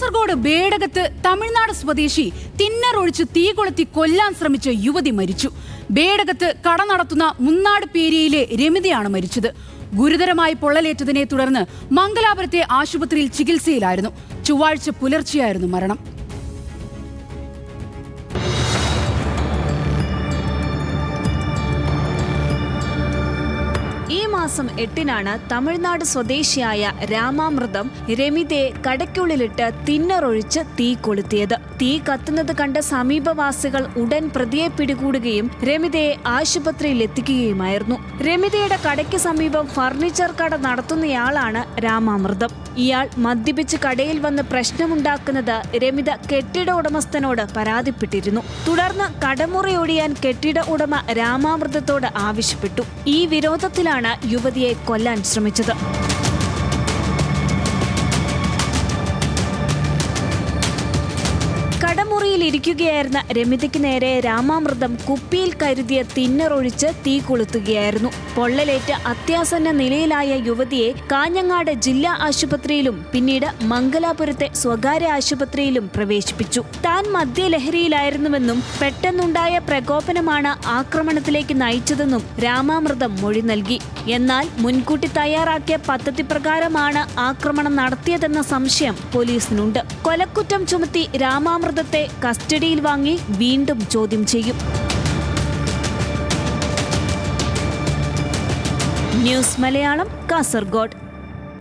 കാസർഗോഡ് ബേഡകത്ത് തമിഴ്നാട് സ്വദേശി തിന്നറൊഴിച്ച് തീ കൊളുത്തി കൊല്ലാൻ ശ്രമിച്ച യുവതി മരിച്ചു. ബേഡകത്ത് കട നടത്തുന്ന മുന്നാട് പേരിയയിലെ രമിതയാണ് മരിച്ചത്. ഗുരുതരമായി പൊള്ളലേറ്റതിനെ തുടർന്ന് മംഗലാപുരത്തെ ആശുപത്രിയിൽ ചികിത്സയിലായിരുന്നു. ചൊവ്വാഴ്ച പുലർച്ചെയായിരുന്നു മരണം. ഈ മാസം 8-നാണ് തമിഴ്നാട് സ്വദേശിയായ രാമാമൃതം രമിതയെ കടയ്ക്കുള്ളിലിട്ട് തിന്നറൊഴിച്ച് തീ കൊളുത്തിയത്. തീ കത്തുന്നത് കണ്ട സമീപവാസികൾ ഉടൻ പ്രതിയെ പിടികൂടുകയും രമിതയെ ആശുപത്രിയിൽ എത്തിക്കുകയുമായിരുന്നു. രമിതയുടെ കടയ്ക്ക് സമീപം ഫർണിച്ചർ കട നടത്തുന്നയാളാണ് രാമാമൃതം. ഇയാൾ മദ്യപിച്ച് കടയിൽ വന്ന് പ്രശ്നമുണ്ടാക്കുന്നത് രമിത കെട്ടിട ഉടമസ്ഥനോട് പരാതിപ്പെട്ടിരുന്നു. തുടർന്ന് കടമുറി ഒഴിയാൻ കെട്ടിട ഉടമ രാമാമൃതത്തോട് ആവശ്യപ്പെട്ടു. ഈ വിരോധത്തിലാണ് യുവതിയെ കൊല്ലാൻ ശ്രമിച്ചത്. കടമുറിയിൽ ഇരിക്കുകയായിരുന്ന രമിതയ്ക്ക് നേരെ രാമാമൃതം കുപ്പിയിൽ കരുതിയ തിന്നറൊഴിച്ച് തീ കൊളുത്തുകയായിരുന്നു. പൊള്ളലേറ്റ് അത്യാസന്ന നിലയിലായ യുവതിയെ കാഞ്ഞങ്ങാട് ജില്ലാ ആശുപത്രിയിലും പിന്നീട് മംഗലാപുരത്തെ സ്വകാര്യ ആശുപത്രിയിലും പ്രവേശിപ്പിച്ചു. താൻ മദ്യലഹരിയിലായിരുന്നുവെന്നും പെട്ടെന്നുണ്ടായ പ്രകോപനമാണ് ആക്രമണത്തിലേക്ക് നയിച്ചതെന്നും രാമാമൃതം മൊഴി നൽകി. എന്നാൽ മുൻകൂട്ടി തയ്യാറാക്കിയ പദ്ധതി പ്രകാരമാണ് ആക്രമണം നടത്തിയതെന്ന സംശയം പോലീസിനുണ്ട്. കൊലക്കുറ്റം ചുമത്തി രാമാമൃതത്തെ കസ്റ്റഡിയിൽ വാങ്ങി വീണ്ടും ചോദ്യം ചെയ്യും. ന്യൂസ് മലയാളം, കാസർഗോഡ്.